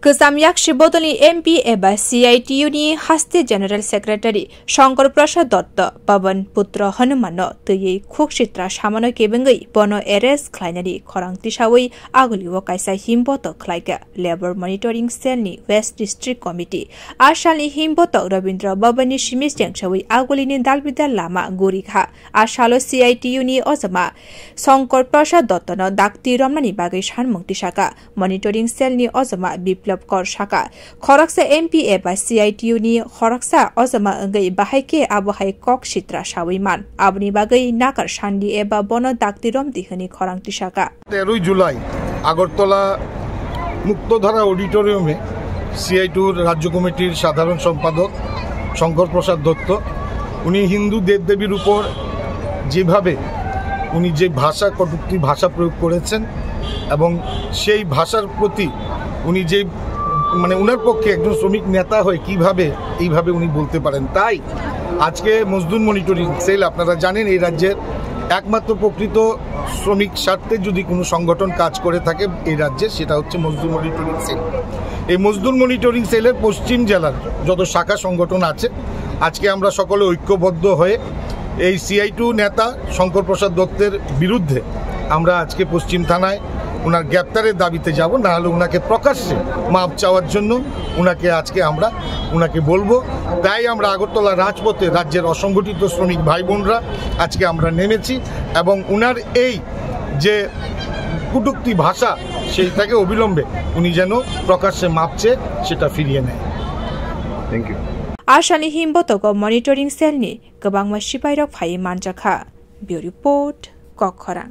गोजाम याक्षी बदलनि एमपी एबा CITU नि हास्ते जेनेरेल सेक्रेटारि शंकर प्रसाद दत्त पवन पुत्र हनुमान तयै खोकसित्रा सामानो केबेंगै बनो एरेस्ट ख्लायनानि खरांतिसावै आगुलिव कायसा हिमबत ख्लायगा लेबर मनिटरिंग सेलनि वेस्ट डिस्ट्रिक्ट कमिटि आसालनि हिमबत रविन्द्र बबनि सिमिस जेंसावै आगुलिनि दालबिदा लामा गुरिखा आसालो CITU नि अजमा शंकर प्रसाद दत्तनो दाक्ति रमनानि बागै सानमुक्ति साका मनिटरिंग सेलनि अजमा बिप्लब कर शाखा खरकसा एमपी एबा CITU नि खरकसा अजमा अंगै बाहायके आबहाय कक सित्रा सावैमान आबनि बागै नाकार शान्दी एबा बन दाक्तिरम दिहनि खरांति शाखा 13 जुलाई আগরতলা মুক্তধারা অডিটোরিয়ামে CITU রাজ্য কমিটির সাধারণ সম্পাদক শঙ্কর প্রসাদ দত্ত উনি হিন্দু দেবদেবীর উপর যেভাবে উনি যে ভাষা কটূক্তি ভাষা প্রয়োগ করেছেন এবং সেই ভাষার প্রতি উনি যে মানে উনার পক্ষে একজন শ্রমিক নেতা হয়ে কিভাবে এইভাবে উনি বলতে পারেন তাই আজকে মজদুর মনিটরিং সেল আপনারা জানেন এই রাজ্যের একমাত্র প্রকৃত শ্রমিক স্বার্থে যদি কোনো সংগঠন কাজ করে থাকে এই রাজ্যে সেটা হচ্ছে মজদুর মনিটরিং সেল এই মজদুর মনিটরিং সেলের পশ্চিম জেলার যত শাখা সংগঠন আছে আজকে আমরা সকলে ঐক্যবদ্ধ হয়ে এই CITU নেতা শঙ্কর প্রসাদ দত্তের বিরুদ্ধে আমরা আজকে পশ্চিম থানায় উনার গ্রেপ্তারের দাবিতে যাব না হলে উনাকে প্রকাশ্যে মাপ চাওয়ার জন্য উনাকে আজকে আমরা উনাকে বলবো তাই আমরা আগরতলা রাজপথে রাজ্যের অসংগঠিত শ্রমিক ভাই বোনরা আজকে আমরা নেমেছি এবং উনার এই যে কটূক্তি ভাষা সেইটাকে অবিলম্বে উনি যেন প্রকাশ্যে মাপ চেয়ে সেটা ফিরিয়ে নেয় থ্যাংক ইউ आसानि हिमबतक मनिटरिंग सेलनि गोबां सिपाइरक फायै मानजाखा बिउ रिपोर्ट कक खरां।